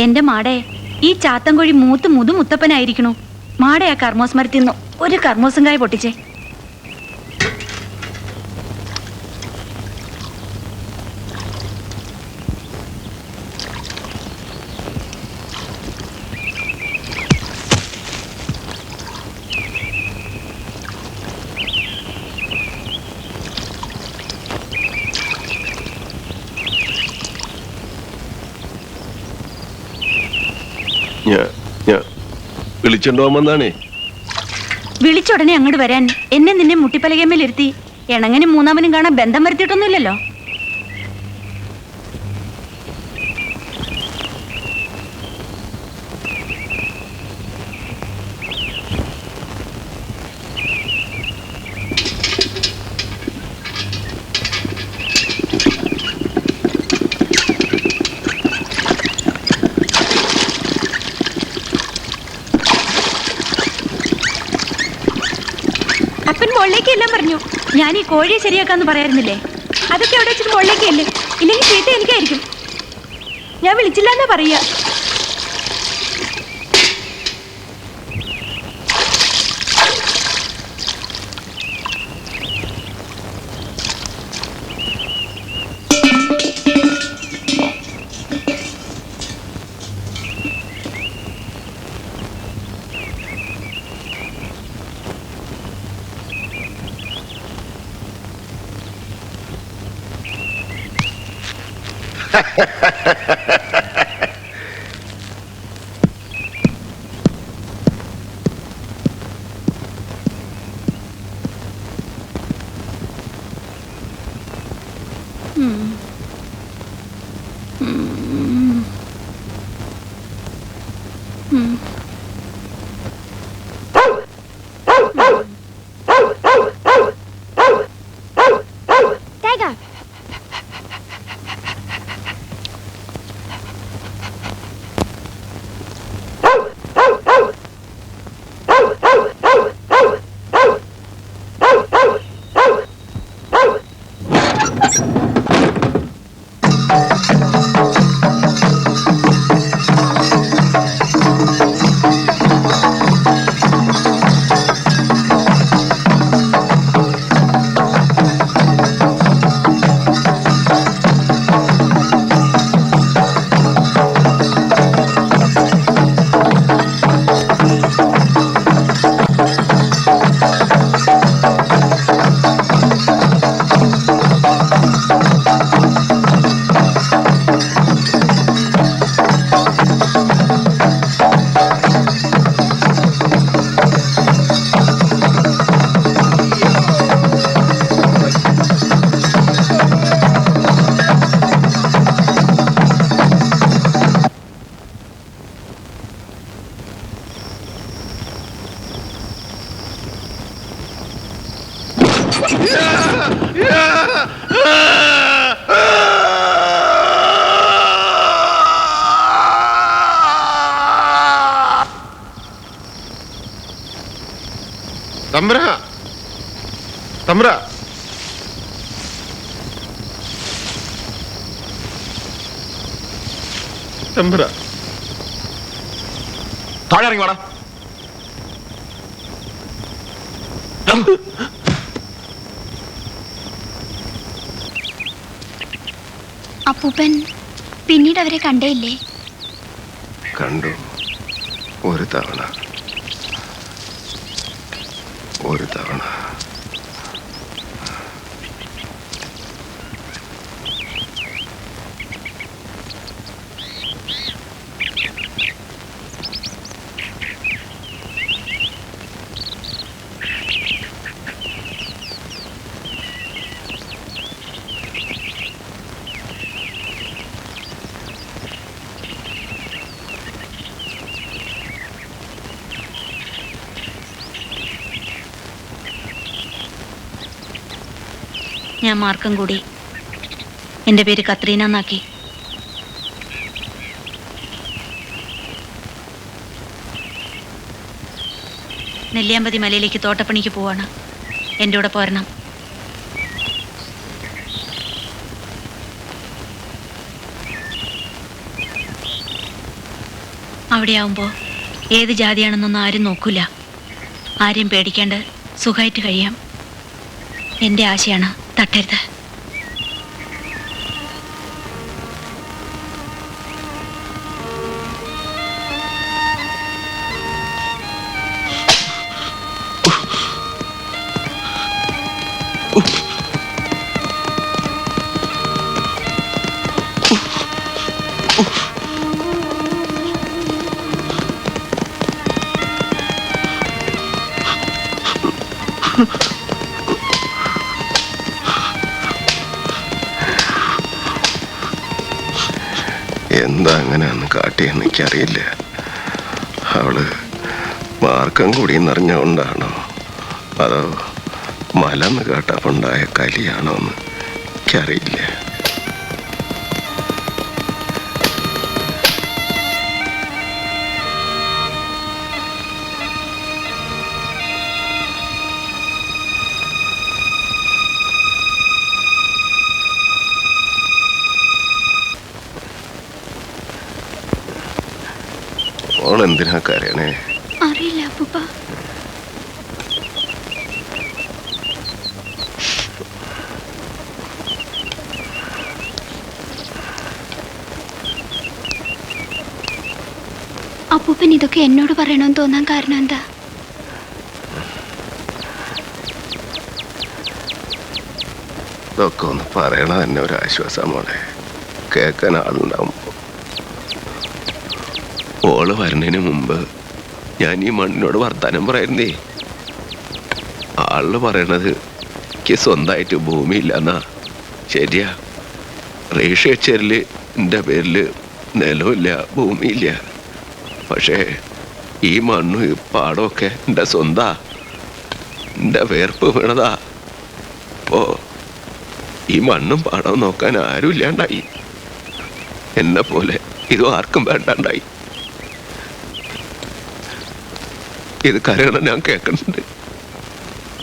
എന്റെ മാടേ, ഈ ചാത്തൻകോഴി മൂത്ത് മുത്തപ്പനായിരിക്കണു. മാടേ ആ കർമ്മോസ് മരത്തിന്ന് ഒരു കർമ്മോസും കായ പൊട്ടിച്ചേ. വിളിച്ചോണ്ടോമെന്നാണേ. വിളിച്ചുടനെ അങ്ങോട്ട് വരാൻ എന്നെ നിന്നെ മുട്ടിപ്പലകേമ്മയിലിരുത്തി എണങ്ങനും മൂന്നാമനും കാണാൻ ബന്ധം വരുത്തിയിട്ടൊന്നുമില്ലല്ലോ. അപ്പൻ മുകളിലേക്ക് എല്ലാം പറഞ്ഞു. ഞാൻ ഈ കോഴിയെ ശരിയാക്കാന്ന് പറയാറുന്നില്ലേ? അതൊക്കെ അവിടെ വെച്ചിട്ട് മുകളിലേക്ക് ഇല്ലേ, ഇല്ലെങ്കിൽ ചീത്ത എനിക്കായിരിക്കും. ഞാൻ വിളിച്ചില്ല എന്നാ പറയാ. തമ്പ്ര തമ്പ്ര തമ്പ്ര താഴെ ഇറങ്ങി വാടാ. അപ്പൂപ്പൻ പിന്നീട് അവരെ കണ്ടേയില്ലേ? കണ്ടു, ഒരു തവണ. ഞാൻ മാർക്കം കൂടി. എൻ്റെ പേര് കത്രീന എന്നാക്കി. നെല്ലിയാമ്പതി മലയിലേക്ക് തോട്ടപ്പണിക്ക് പോവാണ്. എൻ്റെ കൂടെ പോരണം. അവിടെ ആവുമ്പോൾ ഏത് ജാതിയാണെന്നൊന്നും ആരും നോക്കൂല. ആരെയും പേടിക്കാണ്ട് സുഖമായിട്ട് കഴിയാം. എൻ്റെ ആശയാണ്, തട്ടരുത്. എന്താ അങ്ങനെയാന്ന് കാട്ടിയെന്ന് എനിക്കറിയില്ല. അവള് മാർക്കം കൂടി നിറഞ്ഞുകൊണ്ടാണോ അതോ മലന്ന് കേട്ടപ്പോണ്ടായ കലിയാണോ എന്ന് എനിക്കറിയില്ല. ഓളെന്തിനാ കരയണേ? അറിയില്ല അപ്പൂപ്പ. അപ്പൂപ്പൻ ഇതൊക്കെ എന്നോട് പറയണമെന്ന് തോന്നാൻ കാരണം എന്താ? ഇതൊക്കെ ഒന്ന് പറയണ തന്നെ ഒരു ആശ്വാസം മോളെ. കേൾക്കാൻ ആളുണ്ടാവും. ഓള് വരണതിന് മുമ്പ് ഞാൻ ഈ മണ്ണിനോട് വർത്താനം പറയുന്നേ. ആള് പറയണത് എനിക്ക് സ്വന്തമായിട്ട് ഭൂമിയില്ല എന്നാ. ശരിയാ, റേഷ്യ വെച്ചരില് എൻ്റെ പേരിൽ നിലമില്ല, ഭൂമിയില്ല. പക്ഷേ ഈ മണ്ണും ഈ പാടമൊക്കെ എൻ്റെ സ്വന്താ, എൻ്റെ വേർപ്പ് വീണതാ. അപ്പോ ഈ മണ്ണും പാടവും നോക്കാൻ ആരും ഇല്ലാണ്ടായി. എന്നെ പോലെ ഇതും ആർക്കും വേണ്ടാണ്ടായി. ഇത് കരയണം ഞാൻ കേൾക്കുന്നുണ്ട്.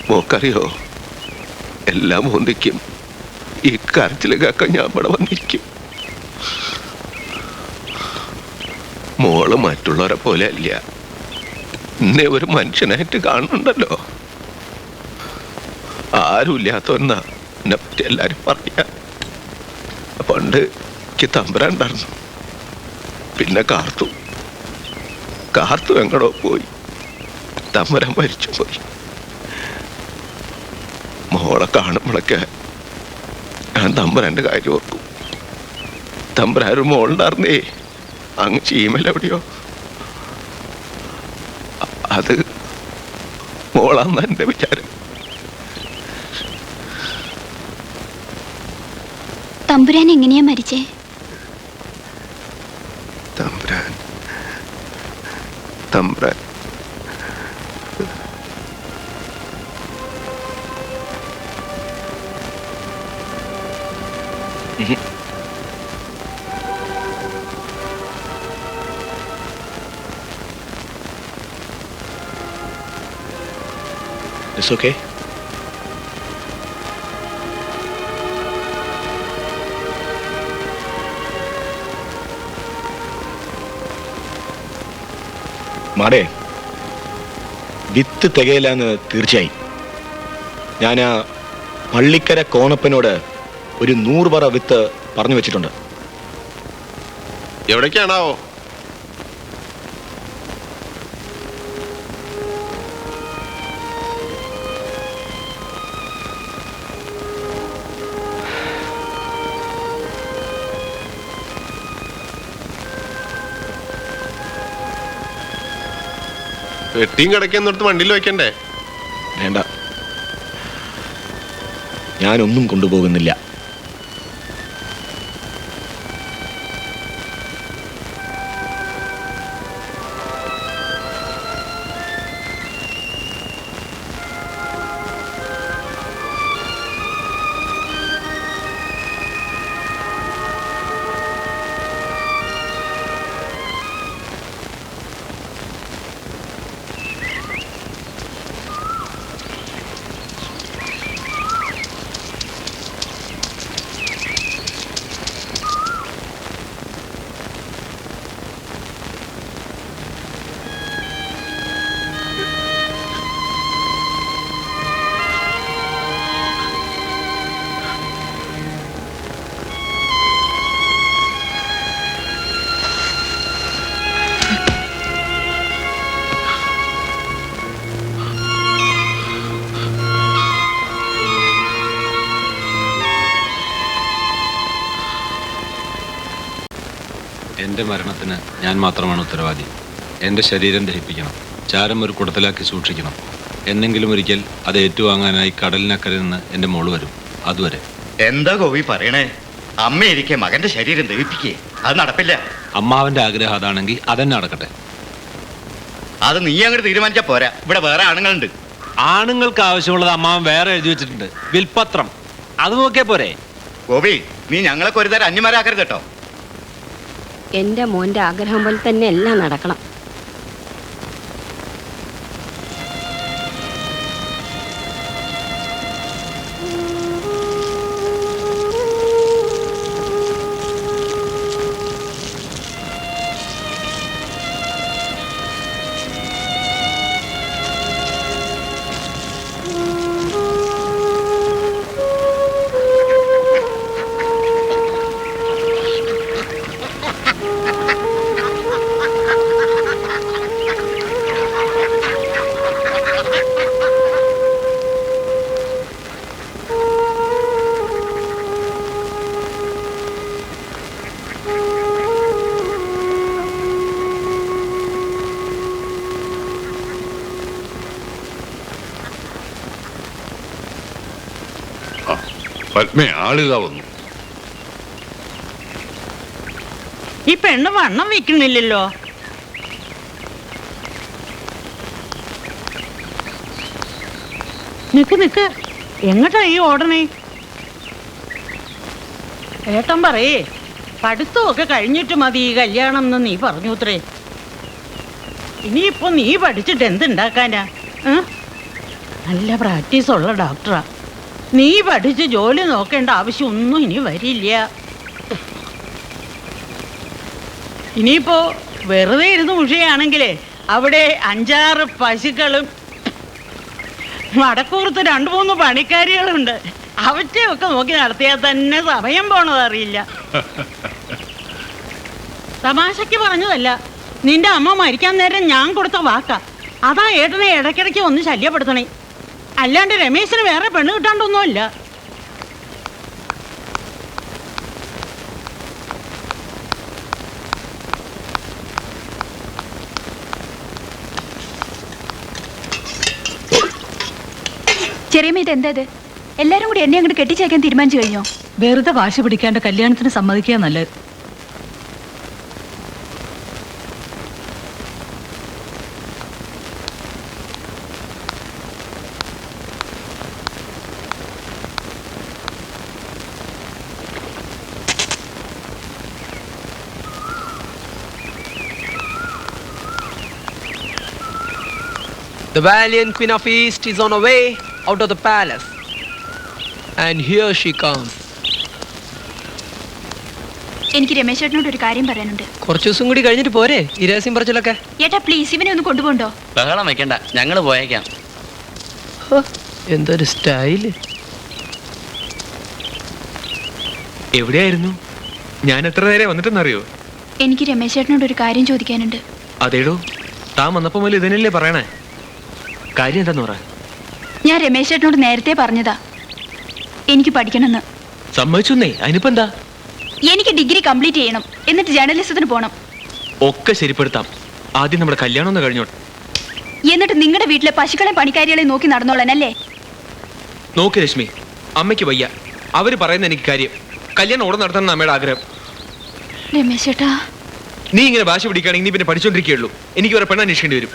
മോക്കറിയോ, എല്ലാം ഒന്നിക്കും ഈ കരച്ചിൽ കേൾക്കാൻ ഞാൻ ഇവിടെ വന്നിരിക്കും. മോള് മറ്റുള്ളവരെ പോലെ അല്ല, എന്നെ ഒരു മനുഷ്യനായിട്ട് കാണുന്നുണ്ടല്ലോ. ആരുമില്ലാത്തവന്നാ എന്നെ പറ്റി എല്ലാരും പറയാ. പണ്ട് എനിക്ക് തമ്പുരാൻ ഉണ്ടായിരുന്നു, പിന്നെ കാർത്തു എങ്ങടോ പോയി, തമ്പുരാൻ മരിച്ചു പോയി. മോളെ കാണുമ്പോഴൊക്കെ ഞാൻ തമ്പുരാന്റെ കാര്യം ഓർക്കും. തമ്പുരാൻ ഒരു മോളുണ്ടായിരുന്നേ, അങ്ങ് ചീമലെവിടെയോ. അത് മോളാന്ന എന്റെ വിചാരം. തമ്പുരാൻ എങ്ങനെയാ മരിച്ചേ? തമ്പുരാൻ It's okay. മാടേ, വിത്ത് തികയില്ലെന്ന് തീർച്ചയായി. ഞാൻ ആ പള്ളിക്കര കോണപ്പനോട് ഒരു 100 പറ വിത്ത് പറഞ്ഞു വെച്ചിട്ടുണ്ട്. എവിടേക്കാണാവോ? വെട്ടിയും കിടക്കുന്നിടത്ത് വണ്ടിയിൽ വെക്കണ്ടേ? വേണ്ട, ഞാനൊന്നും കൊണ്ടുപോകുന്നില്ല. എൻ്റെ മരണത്തിന് ഞാൻ മാത്രമാണ് ഉത്തരവാദി. എൻ്റെ ശരീരം ദഹിപ്പിക്കണം, ചാരം ഒരു കുടത്തിലാക്കി സൂക്ഷിക്കണം. എന്നെങ്കിലും ഒരിക്കൽ അത് ഏറ്റുവാങ്ങാനായി കടലിനക്കരെ നിന്ന് എൻ്റെ മോള് വരും. അതുവരെ. എന്താ ഗോപി പറയണേ? അമ്മയിരിക്കെ മകന്റെ ശരീരം ദഹിപ്പിക്കേ? അത് നടപ്പില്ല. അമ്മാവൻ്റെ ആഗ്രഹം അതാണെങ്കിൽ അതന്നെ നടക്കട്ടെ. അത് നീ അങ്ങോട്ട് തീരുമാനിച്ചാ പോരാ, ഇവിടെ വേറെ ആണുങ്ങളുണ്ട്. ആണുങ്ങൾക്ക് ആവശ്യമുള്ളത് അമ്മാവൻ വേറെ എഴുതി വെച്ചിട്ടുണ്ട്, വിൽപ്പത്രം. അത് നോക്കിയാ പോരെ? ഗോപി, നീ ഞങ്ങളൊക്കെ ഒരു തരം അന്യമാരാക്കരുത് കേട്ടോ. എൻ്റെ മോൻ്റെ ആഗ്രഹം പോലെ തന്നെ എല്ലാം നടക്കണം. പത്മ ആളുക വന്നു. ഈ പെണ്ണ് വണ്ണം വെക്കുന്നില്ലല്ലോ. നിക്ക് എങ്ങട്ടാ ഈ ഓടണേ? ഏട്ടൻ പറയേ, പഠിത്തമൊക്കെ കഴിഞ്ഞിട്ട് മതി ഈ കല്യാണം എന്ന് നീ പറഞ്ഞു അത്രേ. ഇനിയിപ്പോ നീ പഠിച്ചിട്ട് എന്തുണ്ടാക്കാനാ? നല്ല പ്രാക്ടീസ് ഉള്ള ഡോക്ടറാ. നീ പഠിച്ച് ജോലി നോക്കേണ്ട ആവശ്യമൊന്നും ഇനി വരില്ല. ഇനിയിപ്പോ വെറുതെ ഇരുന്ന് മുഷിയാണെങ്കിലേ അവിടെ 5-6 പശുക്കളും വടക്കൂർത്ത് 2-3 പണിക്കാരികളുണ്ട്. അവറ്റെയൊക്കെ നോക്കി നടത്തിയാൽ തന്നെ സമയം പോണതറിയില്ല. തമാശക്ക് പറഞ്ഞതല്ല, നിന്റെ അമ്മ മരിക്കാൻ നേരം ഞാൻ കൊടുത്ത വാക്കാ. അതാ ഏട്ടനെ ഇടയ്ക്കിടയ്ക്ക് ഒന്ന് ശല്യപ്പെടുത്തണേ. അല്ലാണ്ട് രമേശിന് വേറെ പെണ്ണ് കിട്ടാണ്ടൊന്നുമല്ല. ചെറിയമ്മ, ഇത് എന്താ? എല്ലാരും കൂടി എന്നെ അങ്ങോട്ട് കെട്ടിച്ചേക്കാൻ തീരുമാനിച്ചു കഴിഞ്ഞോ? വെറുതെ വാശി പിടിക്കാണ്ട് കല്യാണത്തിന് സമ്മതിക്കുക നല്ലത്. The valiant Queen of East is on her way out of the palace. And here she comes. എനിക്ക് രമേശ് ചേട്ടനോട് ഒരു കാര്യം പറയാനുണ്ട്. കുറച്ചു ദിവസം കൂടി കഴിഞ്ഞിട്ട് പോരെ ഈ രഹസ്യം പറച്ചിലൊക്കെ? ഏട്ടാ പ്ലീസ്, ഇവനെ ഒന്ന് കൊണ്ടുപോണ്ടോ? ബഹളം വെക്കണ്ട, ഞങ്ങള് പോയേക്കാം. എന്തൊരു സ്റ്റൈല്! എവിടെയായിരുന്നു? ഞാൻ എത്ര നേരെ വന്നിട്ടെന്നറിയോ? എനിക്ക് രമേശ് ചേട്ടനോട് ഒരു കാര്യം ചോദിക്കാനുണ്ട്. അതേടോ, താൻ വന്നപ്പോ മുതൽ ഇതിനല്ലേ പറയണേ? കാര്യം എന്താന്ന് പറ. ഞാൻ രമേശ് ചേട്ടനോട് നേരത്തെ പറഞ്ഞതാ എനിക്ക് പഠിക്കണമെന്ന്. സമ്മതിച്ചേ? അതിനിപ്പോ എന്താ? എനിക്ക് ഡിഗ്രി കംപ്ലീറ്റ് ചെയ്യണം, എന്നിട്ട് ജേർണലിസത്തിന് പോണം. ഒക്കെ ശരിപ്പെടുത്താം. ആദ്യം നമ്മുടെ കല്യാണം ഒന്ന് കഴിഞ്ഞോട്ടെ. എന്നിട്ട് നിങ്ങളുടെ വീട്ടിലെ പശുക്കളെയും പണിക്കാരികളെയും നോക്കി നടന്നോളാനല്ലേ? നോക്ക് രശ്മി, അമ്മയ്ക്ക് വയ്യ. അവര് പറയുന്ന എനിക്ക് കാര്യം. കല്യാണം ഉടൻ നടത്തണം അമ്മയുടെ ആഗ്രഹം. രമേശ് ചേട്ടാ, നീ ഇങ്ങനെ ഭാഷ പിടിക്കുകയാണെങ്കിൽ നീ പിന്നെ പഠിച്ചോണ്ടിരിക്കുകയുള്ളൂ. എനിക്ക് വേറെ പെണ്ണ് അന്വേഷിക്കേണ്ടി വരും.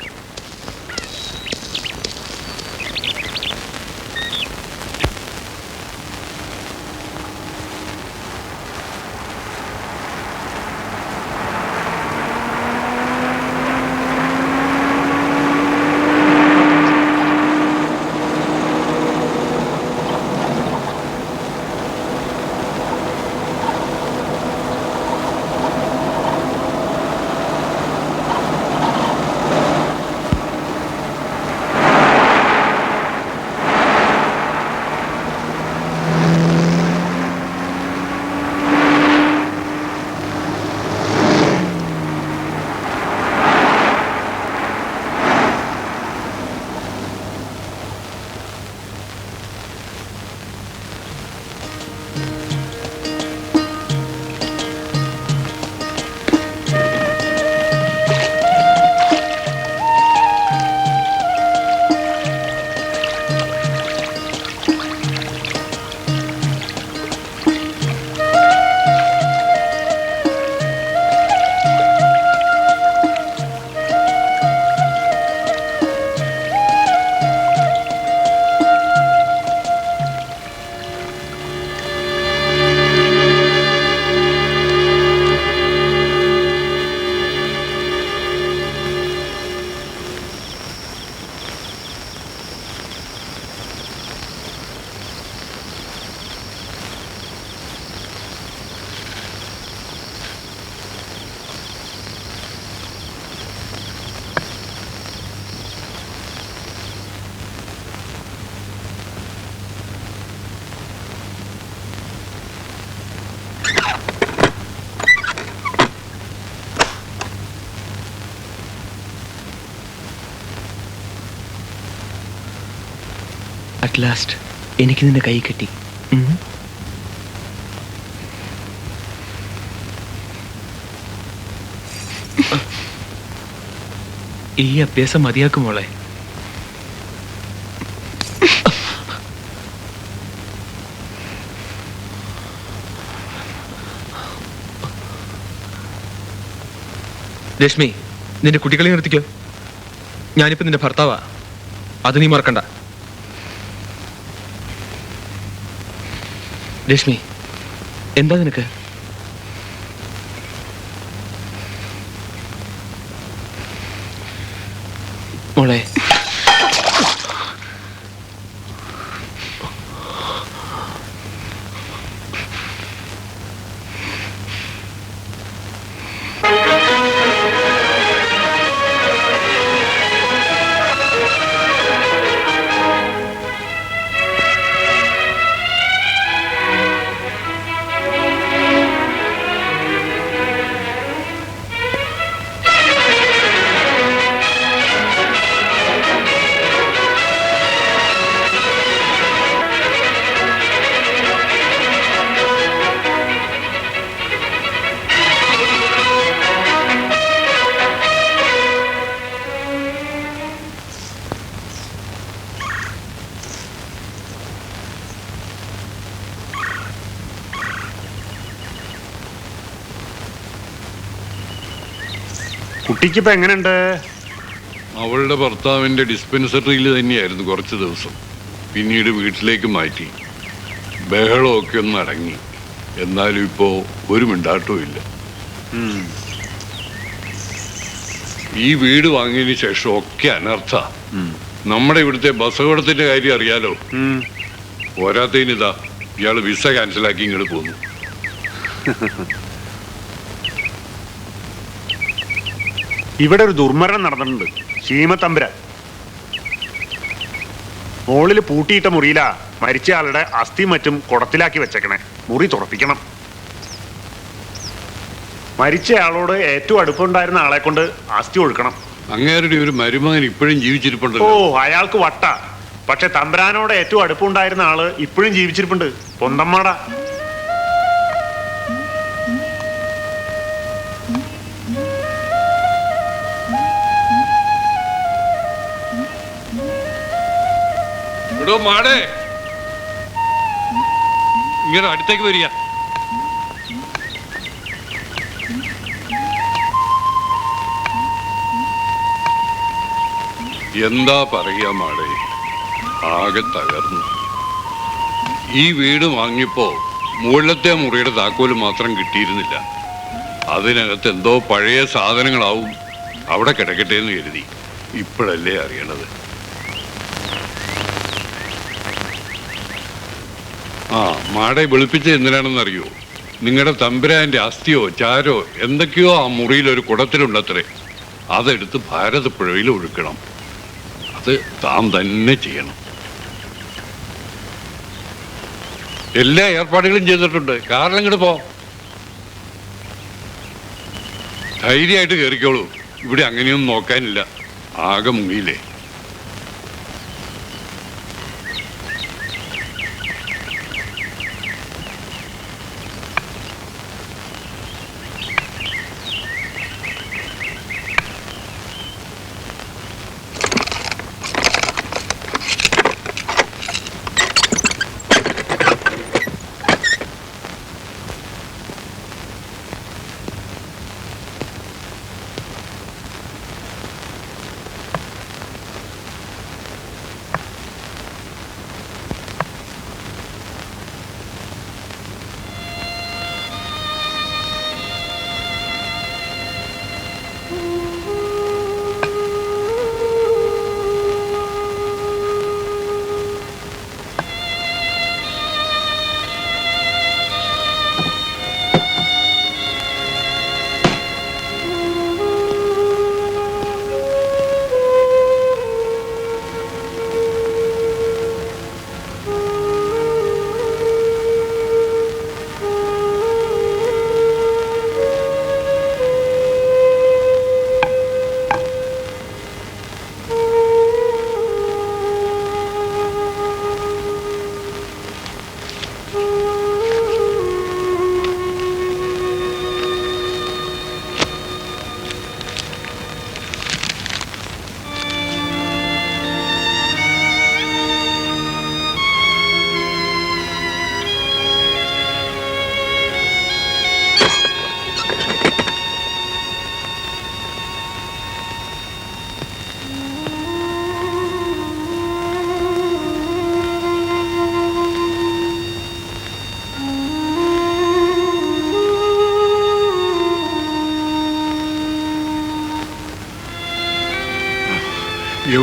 അറ്റ് ലാസ്റ്റ് എനിക്ക് നിന്റെ കൈ കിട്ടി. ഈ അഭ്യാസം മതിയാക്കും മോളെ. രശ്മി, നിന്റെ കുട്ടികളെ നിർത്തിക്കോ. ഞാനിപ്പോ നിന്റെ ഭർത്താവാ, അത് നീ മറക്കണ്ട. രശ്മി, എന്താ നിനക്ക്? മോളെ, കുട്ടിക്കിപ്പോ എങ്ങനെയുണ്ട്? അവളുടെ ഭർത്താവിന്റെ ഡിസ്പെൻസറിയിൽ തന്നെയായിരുന്നു കുറച്ച് ദിവസം. പിന്നീട് വീട്ടിലേക്ക് മാറ്റി. ബഹളമൊക്കെ ഒന്ന് അടങ്ങി. എന്നാലും ഇപ്പോ ഒരു മിണ്ടാട്ടവും ഇല്ല. ഈ വീട് വാങ്ങിയതിന് ശേഷം ഒക്കെ അനർത്ഥ. നമ്മുടെ ഇവിടുത്തെ ബസ് കടത്തിന്റെ കാര്യം അറിയാലോ. പോരാത്തതിനിതാ ഇയാള് വിസ ക്യാൻസലാക്കി ഇങ്ങോട്ട് പോന്നു. ഇവിടെ ഒരു ദുർമരണം നടന്നിട്ടുണ്ട്. ശീമത്തമ്പുരാൻ മോളിൽ പൂട്ടിയിട്ട മുറിയിലാ മരിച്ച ആളുടെ അസ്ഥി മറ്റും കുടത്തിലാക്കി വെച്ചേക്കണേ. മുറി തുറപ്പിക്കണം. മരിച്ച ആളോട് ഏറ്റവും അടുപ്പുണ്ടായിരുന്ന ആളെ കൊണ്ട് അസ്ഥി ഒഴുക്കണം. അങ്ങേരുടെ ഒരു മരുമകൻ ഇപ്പോഴും ജീവിച്ചിരിപ്പുണ്ടല്ലോ. അയാൾക്ക് വട്ട. പക്ഷെ തമ്പുരാനോട് ഏറ്റവും അടുപ്പുണ്ടായിരുന്ന ആള് ഇപ്പോഴും ജീവിച്ചിരിപ്പുണ്ട്. പൊന്തമ്മാടാ. മാടേ, ഇങ്ങനെ അടുത്തേക്ക് വരിക. എന്താ പറയാ മാടേ, ആകെ തകർന്നു. ഈ വീട് വാങ്ങിയപ്പോ മുകളിലത്തെ മുറിയുടെ താക്കോല് മാത്രം കിട്ടിയിരുന്നില്ല. അതിനകത്ത് എന്തോ പഴയ സാധനങ്ങളാവും അവിടെ കിടക്കട്ടെ എന്ന് കരുതി. ഇപ്പോഴല്ലേ അറിയണത്. മാടെ വെളുപ്പിച്ചത് എന്തിനാണെന്നറിയോ? നിങ്ങളുടെ തമ്പുരാന്റെ അസ്ഥിയോ ചാരോ എന്തൊക്കെയോ ആ മുറിയിൽ ഒരു കുടത്തിലുണ്ടത്രേ. അതെടുത്ത് ഭാരതപ്പുഴയിൽ ഒഴുക്കണം. അത് താൻ തന്നെ ചെയ്യണം. എല്ലാ ഏർപ്പാടുകളും ചെയ്തിട്ടുണ്ട്. കാരണം ഇങ്ങോട്ട് പോ. ധൈര്യമായിട്ട് കയറിക്കോളൂ. ഇവിടെ അങ്ങനെയൊന്നും നോക്കാനില്ല. ആകെ മുങ്ങിയില്ലേ.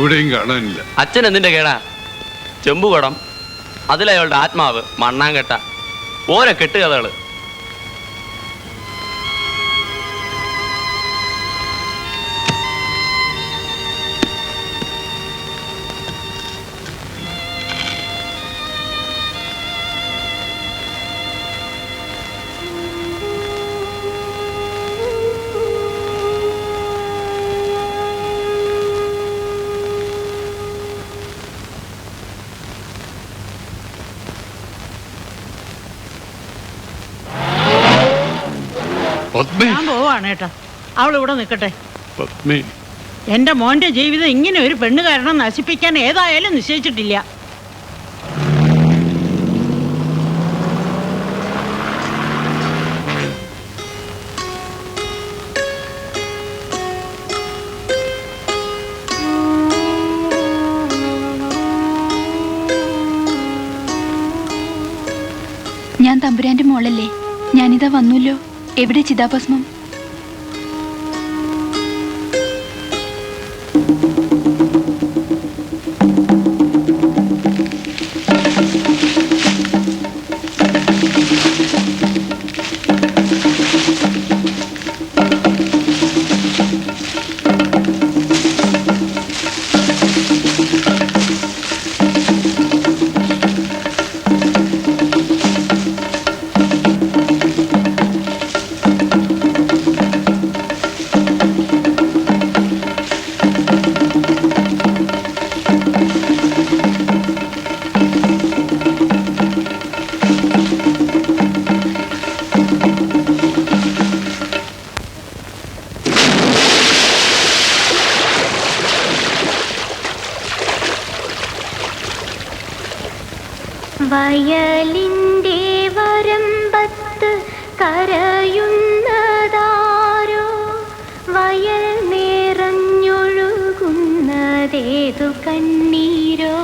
എവിടെയും കാണാനില്ല. അച്ഛൻ എന്തിന്റെ കേടാ? ചെമ്പുകുടം, അതിലയാളുടെ ആത്മാവ്, മണ്ണാങ്കട്ട, ഓരോ കെട്ടുകഥകള്. ഞാൻ പോവാണ് ഏട്ടാ. അവൾ ഇവിടെ നിൽക്കട്ടെ. പത്മേ, എന്റെ മോന്റെ ജീവിതം ഇങ്ങനെ ഒരു പെണ്ണ് കാരണം നശിപ്പിക്കാൻ ഏതായാലും നിശ്ചയിച്ചിട്ടില്ല. ഞാൻ തമ്പുരാന്റെ മോളല്ലേ? ഞാനിതാ വന്നല്ലോ. എവിടെ ചിതാഭസ്മം? വയലിൻ്റെ വരമ്പത്ത് കരയുന്നതാരോ, വയൽ നിറഞ്ഞൊഴുകുന്നതേതു കണ്ണീരോ.